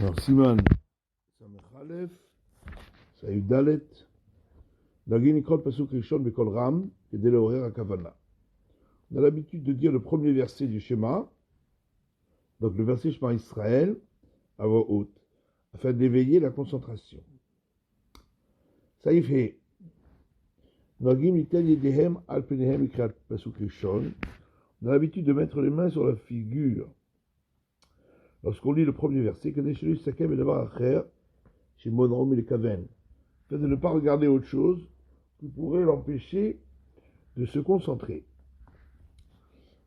Alors, Siman, Samechalef, Saïd Dalet, Nagin Ikol Pasuk Rishon Bekol Ram, et Delorer Akavana. On a l'habitude de dire le premier verset du Shema, donc le verset Shema Israël, à voix haute, afin d'éveiller la concentration. Saïf He, Nagin Iten Yedehem Al Penehem Ikrat Pasuk Rishon. On a l'habitude de mettre les mains sur la figure lorsqu'on lit le premier verset, que Neshelu Sakem et Davar Acher, chez Monrom et les Kaven, fait de ne pas regarder autre chose qui pourrait l'empêcher de se concentrer.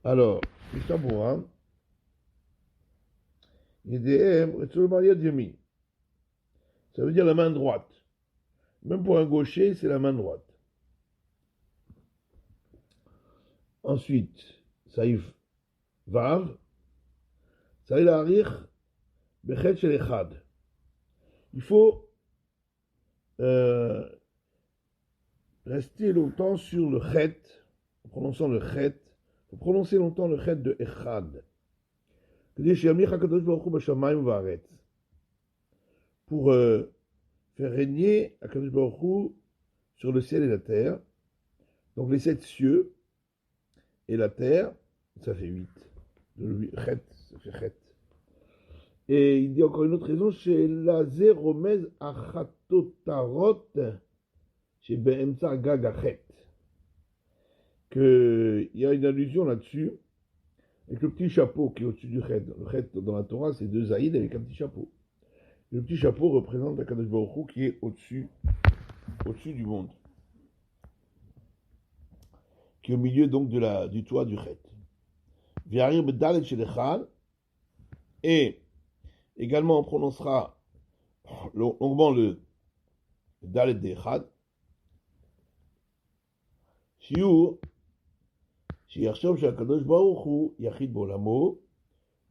Alors, Mishabura, Yedehem, Retsolomariad Yemi. Ça veut dire la main droite. Même pour un gaucher, c'est la main droite. Ensuite, Saïf Vav, Saïd Arich, Bechet Shel Echad. Il faut rester longtemps sur le chet, en prononçant le chet. Il faut prononcer longtemps le chet de Echad. Pour faire régner Akadosh Baruch Hu sur le ciel et la terre. Donc les 7 cieux et la terre, ça fait 8. Le chet, ça fait chet. Et il dit encore une autre raison, chez la zéromez achatotarot, chez Be'emsa Gagachet, qu'il y a une allusion là-dessus, avec le petit chapeau qui est au-dessus du chet. Le chet dans la Torah, c'est 2 zaïd avec un petit chapeau. Le petit chapeau représente la Kadosh Baruch Hu qui est au-dessus du monde, qui est au milieu donc du toit du chet. Viarir Bedalet chez l'Echal, et également on prononcera longuement le Dalet d'Echad. Shiur, Shiachshov Shakadosh Baruch Hu Yachid Bolamo,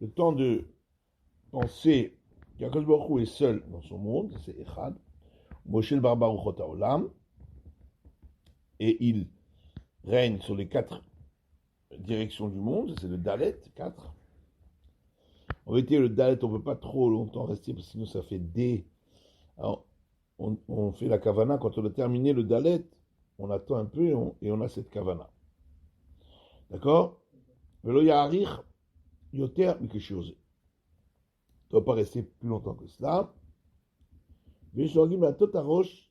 le temps de penser qu'Akadosh Baruch Hu est seul dans son monde, c'est Echad. Moshe Barbar Uchot Haolam, et il règne sur les 4 directions du monde, c'est le Dalet, 4. En vérité, le Dalet, on ne peut pas trop longtemps rester, parce que sinon ça fait D. Alors, on fait la Kavana, quand on a terminé le Dalet, on attend un peu et on a cette Kavana. D'accord? Velo Ya'arich Yoter Mikeshose. Tu ne dois pas rester plus longtemps que cela. Veshogim la Totarosh,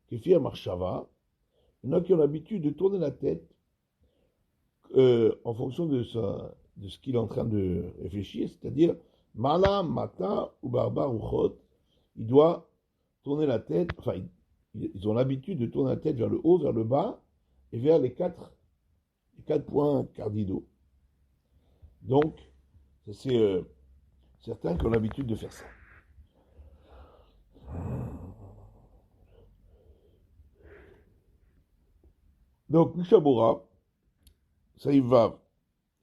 Kefir Marshava. Il y en a qui ont l'habitude de tourner la tête en fonction de ce qu'il est en train de réfléchir, c'est-à-dire Mala, Mata ou Barbar ou Chot. Il doit tourner la tête, enfin, ils ont l'habitude de tourner la tête vers le haut, vers le bas et vers les 4 points cardinaux. Donc, c'est certains qui ont l'habitude de faire ça. Donc, Mishabura, ça y va,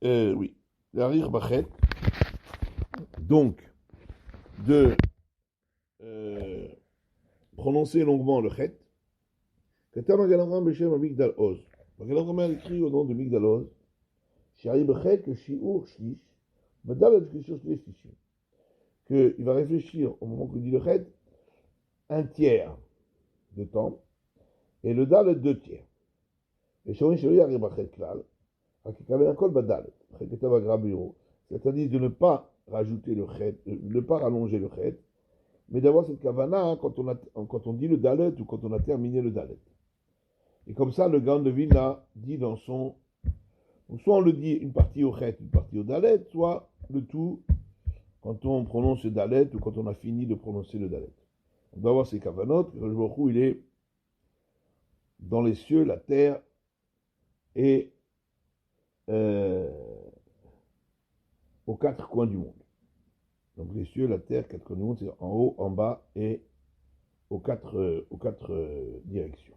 oui, la rire bachet, donc, de prononcer longuement le chet. Kata Magalamram Beshem Migdal Oz. Magalamram a écrit au nom de Migdal Oz, Shari Bechet, que Shiur Shlish, Badal Shlish Shlishim. Qu'il va réfléchir au moment qu'il dit le chet, 1/3 de temps, et le dal 2/3. Et Shori Shori Ari Bechet Klal, Hakikaven Akol Badal, Cheketav Agrabiro, c'est-à-dire de ne pas rajouter le chet, de ne pas rallonger le chet, mais d'avoir cette kavana quand on dit le dalet ou quand on a terminé le dalet. Et comme ça, le Gaon de Vilna dit dans son... Soit on le dit une partie au chet, une partie au dalet, soit le tout quand on prononce le dalet ou quand on a fini de prononcer le dalet. On doit avoir ces kavanot, le Baruch Hu, il est dans les cieux, la terre et aux 4 coins du monde. Donc les cieux, la terre, 4 coins du monde, c'est en haut, en bas et aux 4 directions.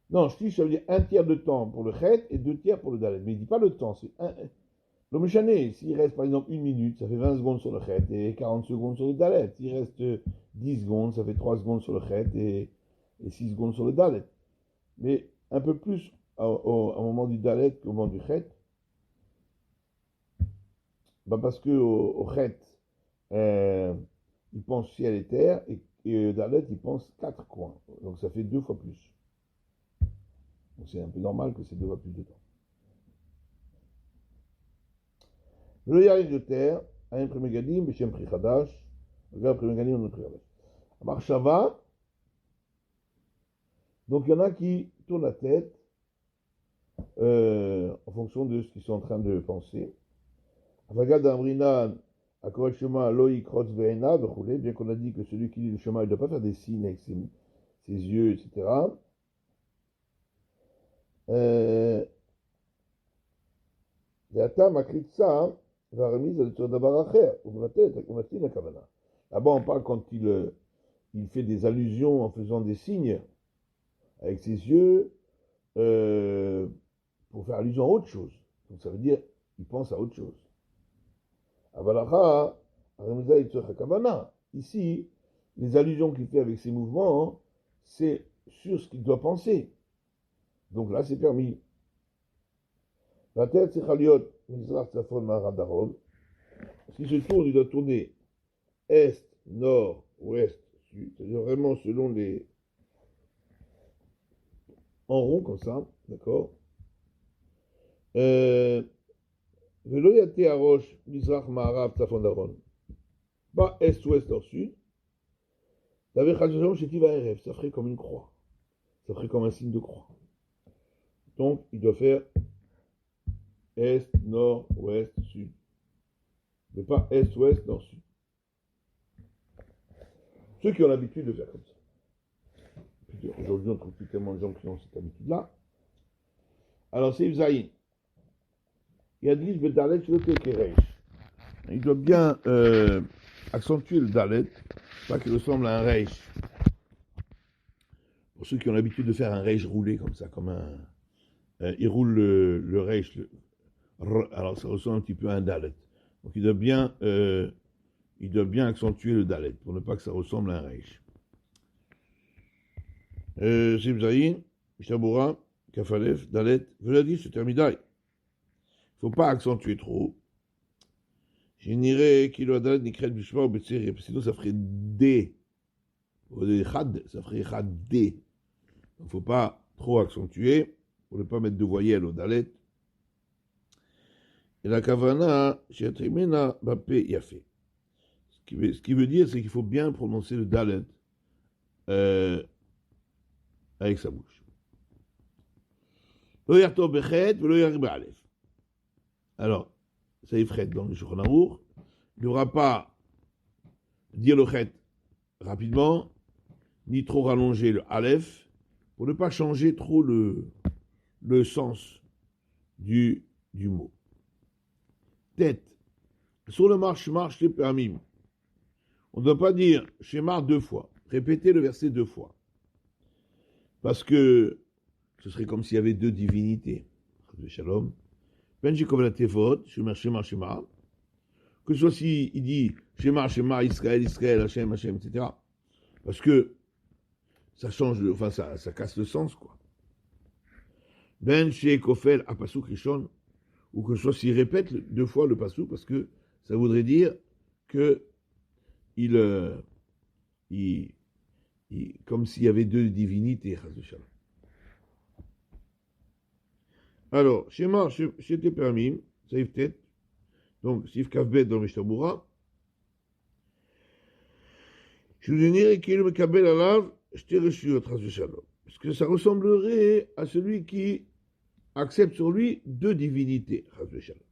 Non, je dis, ça veut dire 1/3 de temps pour le chet et 2/3 pour le dalet. Mais il ne dit pas le temps, c'est le méchané. S'il reste par exemple 1 minute, ça fait 20 secondes sur le chet et 40 secondes sur le dalet. S'il reste 10 secondes, ça fait 3 secondes sur le chet et 6 secondes sur le dalet. Mais un peu plus au moment du dalet qu'au moment du chet. Parce que au Chet, il pense ciel et terre, et Dalet, il pense 4 coins. Donc ça fait 2 fois plus. Donc c'est un peu normal que c'est 2 fois plus de temps. Le Yarik de terre, un Premegadim, Beshem Prichadash, le Premegadim, on Prichadash. Marshava, donc il y en a qui tournent la tête en fonction de ce qu'ils sont en train de penser. Avagad Amrina, Akoret Shema, Loi, Krotz, Veena, bien qu'on a dit que celui qui lit le Shema, il ne doit pas faire des signes avec ses yeux, etc. Là-bas, on parle quand il fait des allusions en faisant des signes avec ses yeux pour faire allusion à autre chose. Donc ça veut dire qu'il pense à autre chose. Ici, les allusions qu'il fait avec ses mouvements, c'est sur ce qu'il doit penser. Donc là, c'est permis. La tête, c'est Chaliot, Mizrach, Tzafon, Mahara, Darom. S'il se tourne, il doit tourner est, nord, ouest, sud. C'est-à-dire vraiment selon les. En rond, comme ça, d'accord. Velo Yate Arosh, Mizrach, Mahara, Tzafon, Darom. Pas est, ouest, nord, sud. T'avais Chaliot, Shetiva, RF. Ça ferait comme une croix. Ça ferait comme un signe de croix. Donc, il doit faire est, nord, ouest, sud. Mais pas est, ouest, nord, sud. Ceux qui ont l'habitude de faire comme ça. Aujourd'hui, on ne trouve plus tellement de gens qui ont cette habitude-là. Alors, c'est Ibzaïn. Il y a dit, je vais Dalet, je vais Keresh. Il doit bien accentuer le Dalet, pas qu'il ressemble à un Reish. Pour ceux qui ont l'habitude de faire un Reish roulé comme ça, comme un. Il roule le Reish, alors ça ressemble un petit peu à un Dalet. Donc il doit bien accentuer le Dalet, pour ne pas que ça ressemble à un Reish. Zibzaïn, Mishtabura, Kafalef, Dalet, Veladi, c'est termidaï. Il ne faut pas accentuer trop. Je n'irai qu'il doit Dalet, Nikret, Bishma, ou Betseri, sinon ça ferait D. Chad, ça ferait Chad D. Donc il ne faut pas trop accentuer, pour ne pas mettre de voyelles au Dalet. Et la Kavana, chez Trimena, Bapé, Yafé. Ce qui veut dire, c'est qu'il faut bien prononcer le Dalet avec sa bouche. Alors, ça y fret dans le Shulchan Aruch. Il n'aura pas dire le chet rapidement, ni trop rallonger le Aleph, pour ne pas changer trop le sens du mot. Tête. Sur le marche, c'est permis. On ne doit pas dire Shema 2 fois. Répéter le verset 2 fois. Parce que ce serait comme s'il y avait 2 divinités. Shalom. Benji Kovla Tefot, Shema, Shema, Shema. Que ce soit s'il dit Shema, Shema, Israël, Israël, Hashem, Hashem, etc. Parce que ça change, ça casse le sens, quoi. Ben She Kofel Apasuk Rishon, ou que ce soit s'il répète 2 fois le Pasuk, parce que ça voudrait dire que comme s'il y avait 2 divinités. Alors, Shema, c'était permis, ça y peut-être. Donc, Sif Kavbet dans Mishtabura. Je vous dirais qu'il me kabel alav, je t'ai reçu au trace de Shalom. Parce que ça ressemblerait à celui qui accepte sur lui 2 divinités, trace de Shalom.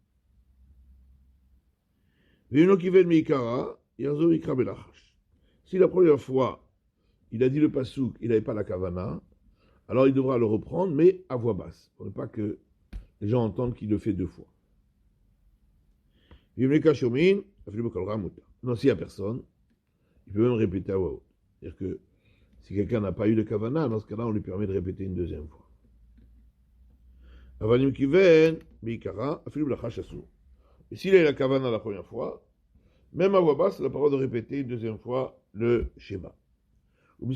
Vino kivel meikara, yazo ikra belachash. Si la première fois, il a dit le pasouk, il n'avait pas la kavana, alors il devra le reprendre, mais à voix basse, pour ne pas que les gens entendent qu'il le fait 2 fois. Non, s'il n'y a personne, il peut même répéter à voix haute. C'est-à-dire que si quelqu'un n'a pas eu de kavana, dans ce cas-là, on lui permet de répéter une 2e fois. Et s'il a eu la kavana la première fois, même à voix basse, il a le droit de répéter une 2e fois le schéma. Dans les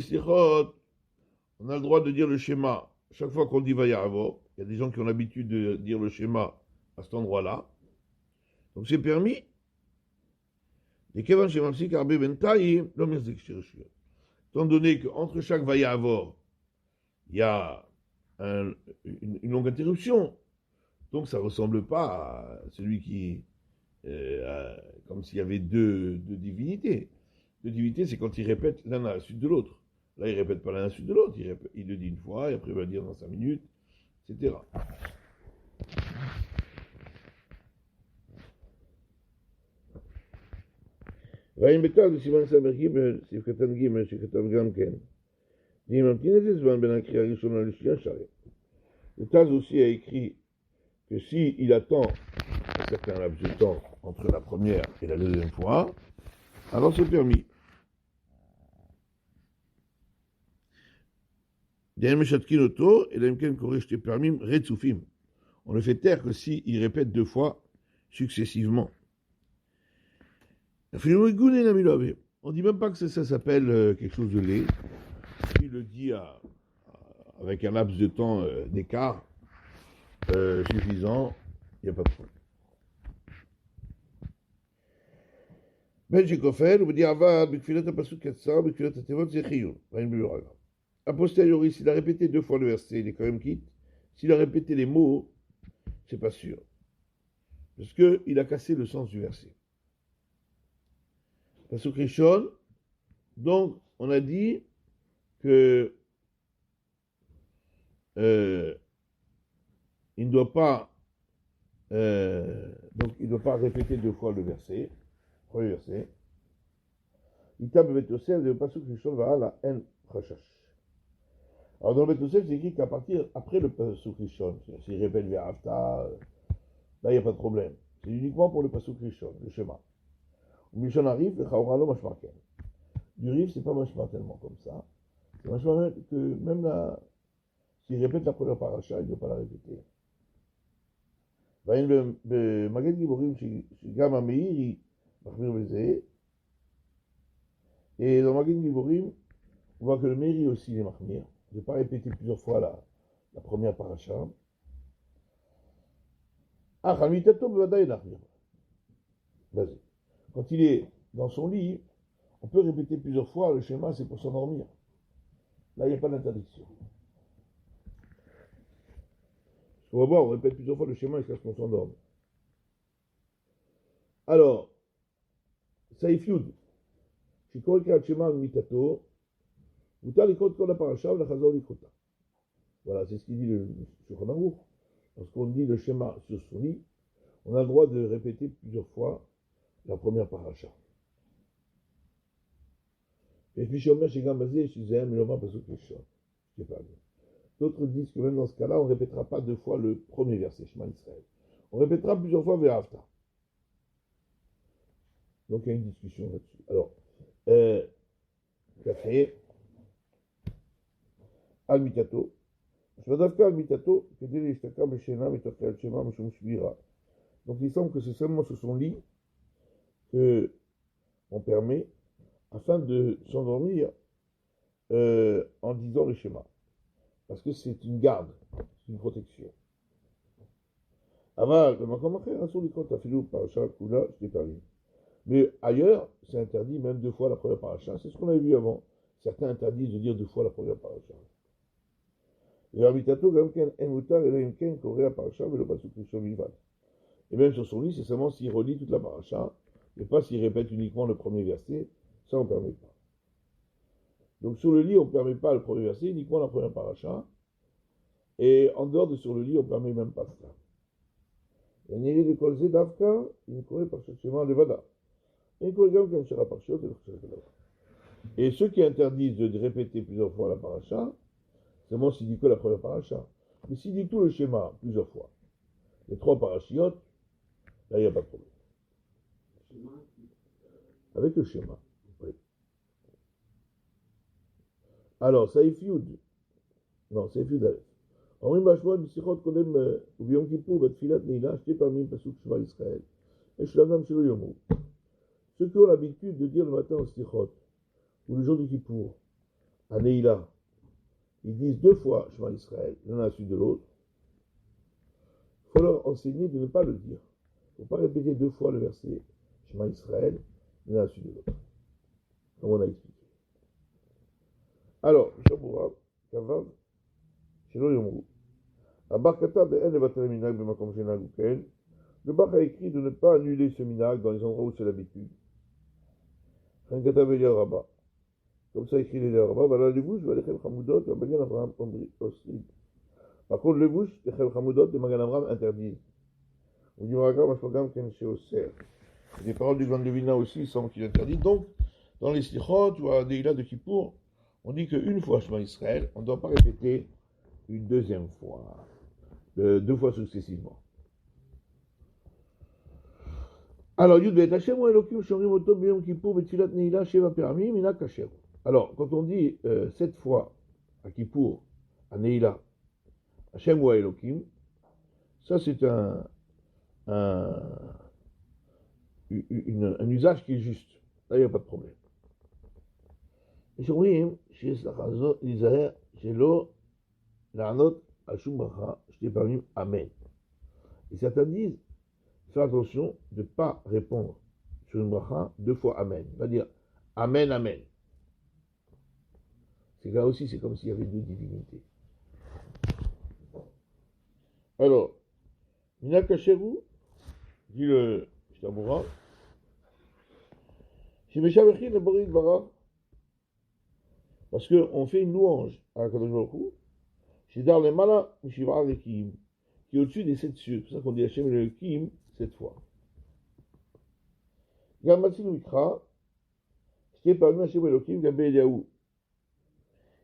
sikhot, on a le droit de dire le schéma chaque fois qu'on dit Vayavo, il y a des gens qui ont l'habitude de dire le schéma à cet endroit-là. Donc c'est permis. Et Kevan Shemapsik Arbe Bentaï, l'homme Yazdik Shirishir. Étant donné qu'entre chaque Vayavo, il y a une longue interruption. Donc ça ne ressemble pas à celui qui. Comme s'il y avait deux divinités. Deux divinités, c'est quand ils répètent l'un à la suite de l'autre. Là, ils ne répètent pas l'un à la suite de l'autre. Il le dit une fois, et après, il va le dire dans 5 minutes, etc. ראינו בכלל בסימן סמך ג' סעיף קטן ג' שכתב גם כן. אם ממתין איזה זמן בין הקריאה הראשונה לשנייה שרים. Le Taz aussi a écrit que s'il attend un certain laps de temps entre la première et la deuxième fois, alors c'est permis. On le fait taire que s'il répète 2 fois successivement. On ne dit même pas que ça s'appelle quelque chose de laid. Il le dit avec un laps de temps d'écart suffisant, il n'y a pas de problème. A posteriori, s'il a répété 2 fois le verset, il est quand même quitte. S'il a répété les mots, c'est pas sûr. Parce qu'il a cassé le sens du verset. Pasuk Rishon, donc on a dit que il ne doit pas répéter 2 fois le verset, premier verset. Itam Bet Yosef de Pasuk Rishon Va'ala En Chashash. Alors dans le Bet Yosef, c'est écrit qu'à partir après le Pasuk Rishon, s'il répète Ve'afta, là il n'y a pas de problème. C'est uniquement pour le Pasuk Rishon, le schéma. Mishon arrive, le Chaoralo Mashmarken. Du Rif, c'est pas machma tellement comme ça. C'est machma que même là, s'il répète la première paracha, il ne doit pas la répéter. Magad Giborim, Shigam Ameir, Machmir Bezeh. Et dans Magad Giborim, on voit que le Meiri aussi est Machmir. Je n'ai pas répété plusieurs fois la première paracha. Ah, Khalmitato Bevadaï Nachmir. Vas-y. Quand il est dans son lit, on peut répéter plusieurs fois le schéma, c'est pour s'endormir. Là, il n'y a pas d'interdiction. On va voir, on répète plusieurs fois le schéma jusqu'à ce qu'on s'endorme. Alors, Saïf Yud, Shikorika Shema Mitato, Uta Likot Kol Parasha, Lachazor Likota. Voilà, c'est ce qu'il dit le Shulchan Aruch. Lorsqu'on dit le schéma sur son lit, on a le droit de répéter plusieurs fois la première paracha. Et puis, Shomer Shigam Bazé, Shizem, Meloma Pasuk Rishon. Je sais pas. D'autres disent que même dans ce cas-là, on ne répétera pas 2 fois le premier verset, Shema Israël. On répétera plusieurs fois Ve'afta. Donc il y a une discussion là-dessus. Alors, Café, Al-Mitato. Shvadavka Al-Mitato, Kedele Ishtaka Beshena, Mitoka Al-Shema, Mishum Shvira. Donc il semble que c'est seulement sur son lit qu'on permet, afin de s'endormir en disant le schéma. Parce que c'est une garde, c'est une protection. Aval, le makom acher, asur likot afilu parasha kula, je t'ai parlé. Mais ailleurs, c'est interdit même 2 fois la première paracha. C'est ce qu'on avait vu avant. Certains interdisent de dire 2 fois la première paracha. Et habitato gamken en mutar elohimken korea paracha velo pasuk rishon bilvad. Et même sur son lit, c'est seulement s'il relit toute la paracha, et pas s'il répète uniquement le premier verset. Ça, on ne permet pas. Donc sur le lit, on ne permet pas le premier verset, uniquement la première paracha. Et en dehors de sur le lit, on ne permet même pas ça. Et ceux qui interdisent de répéter plusieurs fois la paracha, c'est moi s'il dit que la première paracha. Mais s'il dit tout le schéma plusieurs fois, les 3 parachiotes, là il n'y a pas de problème. Avec le schéma. Oui. Alors, Saïf Yud. Non, Saïf Yud Aleph. אומרים בהשבועות בשיחות קודם וביום כיפור בתפילת נעילה 2 פעמים פסוק שמע ישראל. יש לאדם שלא יאמרו. Ceux qui ont l'habitude de dire le matin au Sichot ou le jour du Kippour, à Neila, ils disent 2 fois Shema Israël, l'un à la suite de l'autre, il faut leur enseigner de ne pas le dire. Il ne faut pas répéter 2 fois le verset Shema Israël, l'un à la suite de l'autre. Comme on a expliqué. Alors, Shabura, Kavav, Shelo Yomru. Abba Kata Be'en Levatel Minag B'makom Shenag Uken. Le Bach a écrit de ne pas annuler ce minag dans les endroits où c'est l'habitude. Chen Kata Be'el Rabba. Comme ça écrit les Rabba, voilà le bouche, va l'échel Hamoudot, va Magan Abraham Osrid. Par contre, le bouche, l'échel Hamoudot de Magan Abraham interdit. On dit Maragam, Ashpagam, Ken Sheoser. Les paroles du Grand Levina aussi semblent qu'il interdit. Donc, dans les Slichot ou à Neila de Kippour, on dit qu'une fois Shema Israël, on ne doit pas répéter une deuxième fois, 2 fois successivement. Alors, Yud Bet Hashem ou Elokim Shorim Otom B'Yom Kippour B'Tfilat Neila Sheva Peramim Mina Kasher. Alors, quand on dit 7 fois à Kippour, à Neila, Hashem ou Elokim, ça c'est un usage qui est juste. Là, il n'y a pas de problème. Et שאומרים שיש להיזהר שלא לענות על שום ברכה שתי פעמים אמן. Et certains disent, faire attention de ne pas répondre sur une bracha 2 fois amen. On va dire amen, amen. C'est là aussi, c'est comme s'il y avait 2 divinités. Alors, Mina Kasheru, dit le Shtamura, Shemeshavechin le Borid Vara, parce qu'on fait une louange à Kadosh Baruch Hu, chez Dar le Mala, Mishivra Rekim, qui est au-dessus des 7 cieux. C'est pour ça qu'on dit Hashem le Kim 7 fois. Gamatsin Mikra, ce qui est parmi Hashem le Kim, Gabé Eliaou.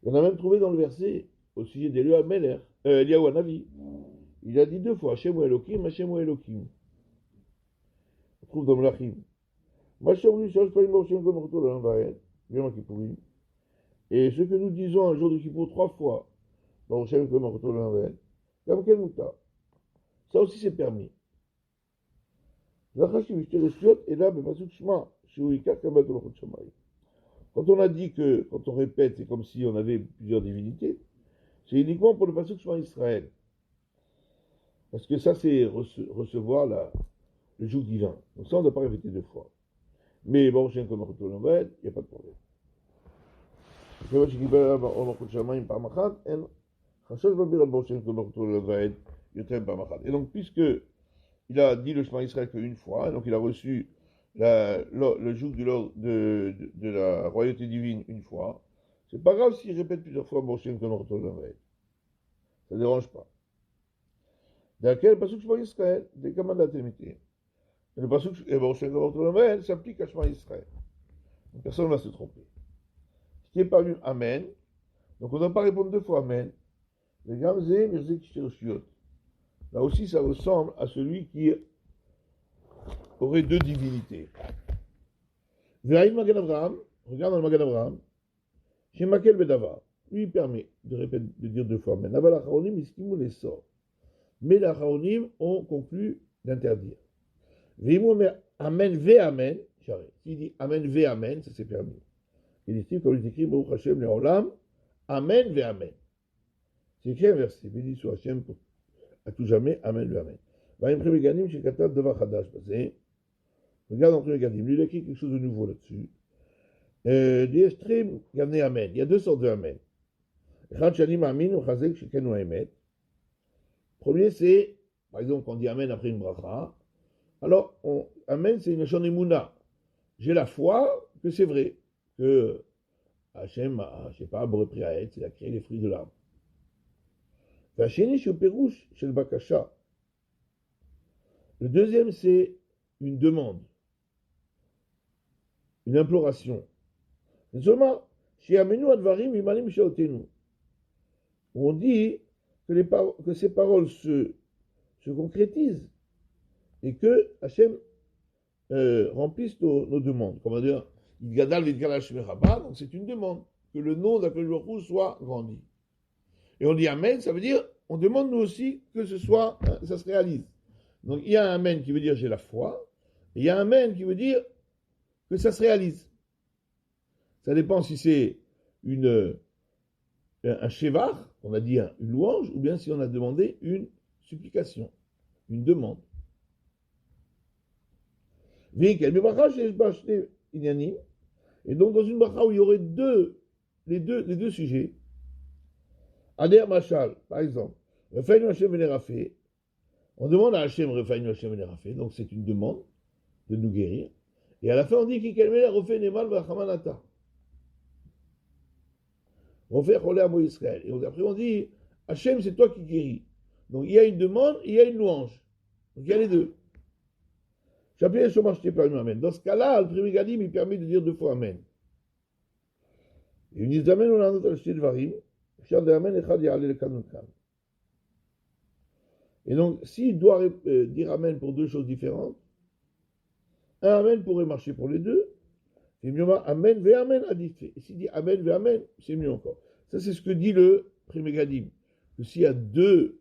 Il y en a même trouvé dans le verset au sujet d'Eliaou Meler, Eliaou Hanavi. Il a dit 2 fois Hashem Elohim, Hashem Elohim. On trouve dans Melachim. Machamli, Shalosh Paim Boshem Kom Roto L'Olam Vaed, Yom Kippourim. Et ce que nous disons un jour de Kippour 3 fois, dans Hashem Kom Roto L'Olam Vaed, Gam Ken Muta. Ça aussi c'est permis. Zachashi Vishter Eshiot, et là, Bepasuk Shema, Shouika Kabat Olachot Shamayim. Quand on a dit que, quand on répète, c'est comme si on avait plusieurs divinités, c'est uniquement pour le Pasuk Shema Israël. Parce que ça, c'est recevoir le joug divin. Donc ça, on ne doit pas répéter 2 fois. Mais bon, il n'y a pas de problème. Et donc, puisque il a dit le Shema Israël qu'une fois, donc il a reçu le joug de la royauté divine une fois, c'est pas grave s'il répète plusieurs fois ça ne dérange pas. Dans lequel le pasuk Shema Israël, des commandes d'émité. Et le pasuk s'applique à Shema Israël. Donc personne ne va se tromper. Ce qui est parmi Amen, donc on ne doit pas répondre 2 fois Amen. Là aussi, ça ressemble à celui qui aurait 2 divinités. Ve'aïm Magan Abraham, regarde dans le Magan Abraham, chez Makel Bedava, lui il permet de dire 2 fois Amen. Aval Acharonim, Iskimu les sort. Mais les Acharonim ont conclu d'interdire. Ve'imou Amen ve Amen, s'il dit Amen ve Amen, ça c'est permis. Il estime, comme il est écrit, Baruch Hashem le'olam, Amen ve Amen. C'est écrit un verset, béni soit Hashem à tout jamais, Amen ve Amen. Va'im Meganim, chez Katab Devar Hadash, regarde entre les Gadim, lui il a écrit quelque chose de nouveau là-dessus. Des extrêmes, Gamne Amen. Il y a 2 sortes de Amen. Echad Shanim Amin, ou Chazek, Shekenu Aemet. Premier, c'est, par exemple, quand on dit Amen après une bracha. Alors, Amen, c'est une Lashon Emuna. J'ai la foi que c'est vrai, que Hachem, je ne sais pas, Boré Priaet, il a créé les fruits de l'arbre. Vacheni, Shopérouche, chez le Bakasha. Le deuxième, c'est une demande, une imploration. Seulement, chez Amenu Advarim, Imalim Shaotenu. On dit que ces paroles se concrétisent et que Hachem remplisse nos demandes. Comment dire, donc c'est une demande, que le nom d'Akadosh Baruch Hu soit grandi. Et on dit Amen, ça veut dire, on demande nous aussi que ça se réalise. Donc il y a un Amen qui veut dire j'ai la foi, et il y a un Amen qui veut dire que ça se réalise. Ça dépend si c'est une un shevar, on a dit une louange, ou bien si on a demandé une supplication, une demande. Et donc dans une bracha où il y aurait les deux sujets, Ader Machal, par exemple, Refaïnu Hashem Venerafé, on demande à Hashem Refaïnu Hashem Venerafé, donc c'est une demande de nous guérir. Et à la fin on dit Kikelmele Refait Nemal Vachamanata. Refait Cholé Amo Israël. Et après on dit Hashem c'est toi qui guéris. Donc il y a une demande et il y a une louange. Donc il y a les deux. J'appelle le chômage par une Amen. Dans ce cas-là, le premier gadim, il permet de dire 2 fois Amen. Et une dit Amen, on a notre acheté de Varim. Et donc, s'il doit dire Amen pour 2 choses différentes, un Amen pourrait marcher pour les deux. C'est mieux Amen, ve Amen a dit fait. Et s'il dit Amen, ve Amen, c'est mieux encore. Ça, c'est ce que dit le premier gadim. Que s'il y a deux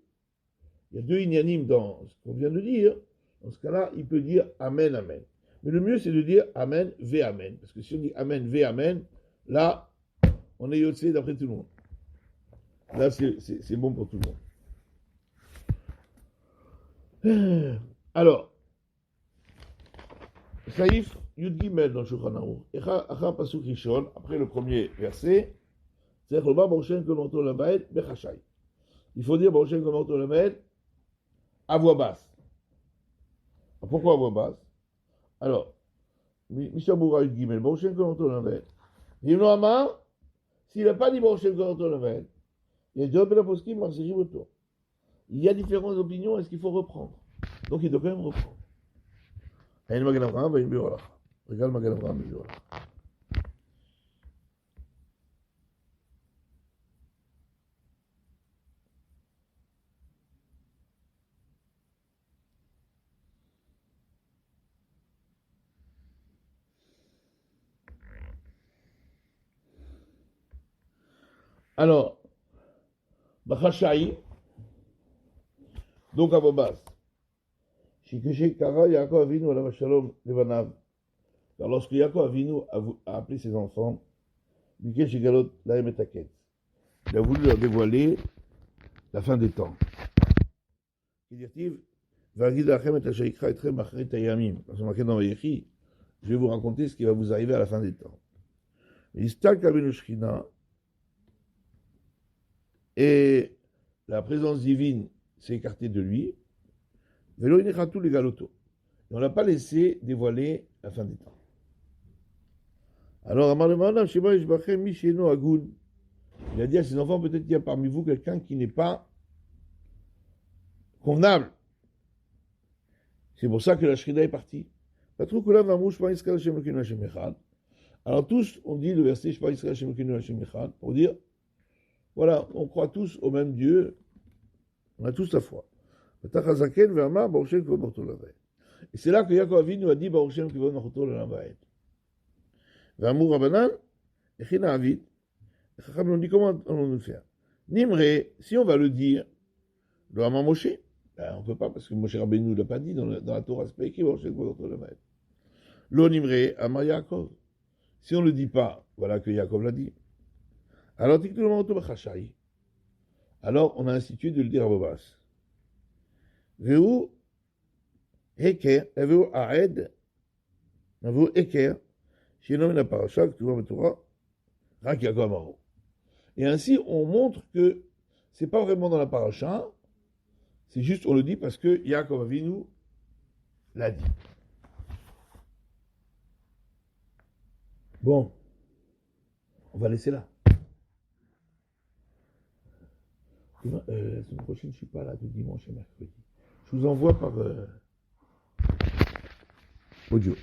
inyanim dans ce qu'on vient de dire, dans ce cas-là, il peut dire Amen, Amen. Mais le mieux, c'est de dire Amen, ve Amen. Parce que si on dit Amen, ve Amen, là, on est yotzé d'après tout le monde. Là, c'est bon pour tout le monde. Alors, Saïf Yud Gimel dans Shulchan Aruch. Achar Pasuk Rishon, après le premier verset, c'est Cholba Borchen Konoto Lamed Bechashai. Il faut dire Borchen Konoto Lamed à voix basse. Pourquoi à voix basse? Alors, Mishabura Yud Gimel, Borchen Konoto Lamed. Yimno Amar, s'il n'a pas dit Borchen Konoto Lamed, il y a différentes opinions, est-ce qu'il faut reprendre? Donc il doit quand même reprendre. Alors, Bachashai, donc à voix basse. Shikeshekara Yaakov Avinu alav shalom levanav. Car lorsque Yaakov Avinu a appelé ses enfants, Bikesh Galot lahem et haketz. Il a voulu leur dévoiler la fin des temps. Il dit Vagid lachem et ashaikra etrem achret hayamim. C'est marqué dans Vayechi. Je vais vous raconter ce qui va vous arriver à la fin des temps. Istak Avinu Shechina. Et la présence divine s'est écartée de lui. Et on n'a pas laissé dévoiler la fin des temps. Alors, il a dit à ses enfants, peut-être qu'il y a parmi vous quelqu'un qui n'est pas convenable. C'est pour ça que la Shrida est partie. Alors tous, on dit le verset pour dire, voilà, on croit tous au même Dieu, on a tous la foi. Et c'est là que Yaakov Avinu a dit Baruch Shem Kivod Malchuto L'Olam Va'ed. V'amur Rabbanan, Echina Avid, les Chachamim ont dit comment allons-nous le faire? Nimre, si on va le dire, le Hama Moshe, on ne peut pas parce que Moshe Rabbeinu ne l'a pas dit dans la Torah, c'est pas écrit Baruch Shem Kivod L'Olam Va'ed. Lo Nimre, Amar Yaakov. Si on ne le dit pas, voilà que Yaakov l'a dit. Alors, on a institué de le dire à voix basse. Veu Heker, Veu Aed, Veu Heker, chez nommé la paracha, que tu vois dans la Torah, Rak Yaakov Amaro. Et ainsi, on montre que c'est pas vraiment dans la paracha, c'est juste, on le dit parce que Yaakov Avinu l'a dit. Bon, on va laisser là. La semaine prochaine, je ne suis pas là de dimanche et mercredi. Je vous envoie par audio.